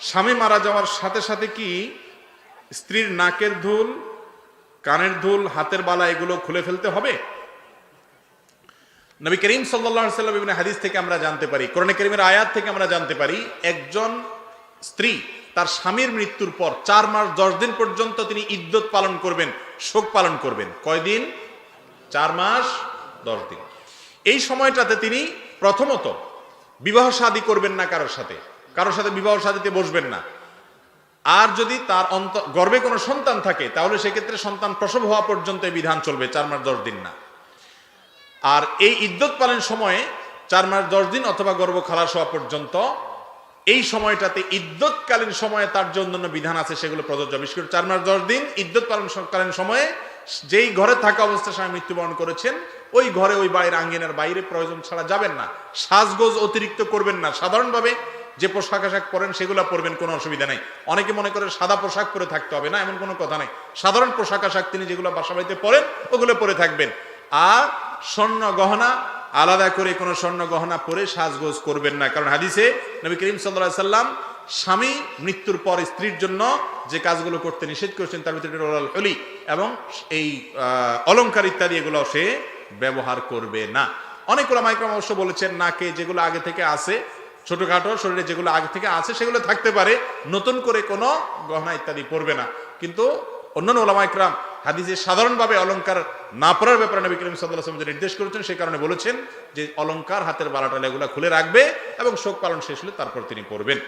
স্বামী মারা যাওয়ার সাথে সাথে কি স্ত্রীর নাকের দুল, কানের দুল, হাতের বালা এগুলো খুলে ফেলতে হবে? নবী করিম সাল্লাল্লাহু আলাইহি ওয়াসাল্লাম ইবনে হাদিস থেকে আমরা জানতে পারি, কোরআনে কারীমের আয়াত থেকে আমরা জানতে পারি, একজন স্ত্রী তার স্বামীর মৃত্যুর পর 4 মাস 10 দিন পর্যন্ত তিনি ইদ্যত পালন করবেন, শোক পালন করবেন। কয়দিন? 4 মাস 10 দিন। এই সময়টাতে তিনি প্রথমত বিবাহ শাদী করবেন না, কারোর সাথে বিবাহ শাদীতে বসবেন না। আর যদি তার গর্ভে কোনো সন্তান থাকে তাহলে সেক্ষেত্রে সন্তান প্রসব হওয়া পর্যন্ত এই বিধান চলবে, 4 মাস 10 দিন না। আর এই ইদ্যত পালন সময়ে 4 মাস 10 দিন অথবা গর্ভ খালাস হওয়া পর্যন্ত, এই সময়টাতে ইদ্যতকালীন সময়ে তার জন্য বিধান আছে, সেগুলো প্রযোজ্য। বিশেষ করে 4 মাস 10 দিন ইদ্যত পালনকালীন সময়ে যেই ঘরে থাকা অবস্থায় স্বামী মৃত্যুবরণ করেছেন, ওই ঘরে, ওই বাইরে, আঙ্গিনার বাইরে প্রয়োজন ছাড়া যাবেন না। সাজগোজ অতিরিক্ত করবেন না। সাধারণভাবে যে পোশাক আশাক পরেন সেগুলো পরবেন, কোনো অসুবিধা নেই। অনেকে মনে করে সাদা পোশাক পরে থাকতে হবে, না, এমন কোনো কথা নেই। সাধারণ পোশাক আশাক তিনি যেগুলো বাসা বাড়িতে পরেন ওগুলো পরে থাকবেন। আর স্বর্ণ গহনা, আলাদা করে কোনো স্বর্ণ গহনা পরে সাজগোজ করবেন না। কারণ হাদিসে নবী করিম সাল্লাল্লাহু আলাইহি সাল্লাম স্বামী মৃত্যুর পর স্ত্রীর জন্য যে কাজগুলো করতে নিষেধ করেছেন তার ভিতরে হলি এবং এই অলংকার ইত্যাদি এগুলো সে ব্যবহার করবে না। অনেক ওলামা ইকরাম অবশ্য বলেছেন নাকে যেগুলো আগে থেকে আছে, ছোটখাটো শরীরে যেগুলো আগে থেকে আছে সেগুলো থাকতে পারে, নতুন করে কোনো গহনা ইত্যাদি পরবে না। কিন্তু অন্যান্য ওলামা ইকরাম হাদিসে সাধারণভাবে অলংকার না পরার ব্যাপারে নবী করিম সাল্লাল্লাহু আলাইহি ওয়াসাল্লাম যে নির্দেশ করেছেন, সেই কারণে বলেছেন যে অলংকার, হাতের বালাটাল এগুলো খুলে রাখবে এবং শোক পালন শেষ হলে তারপর তিনি পরবেন।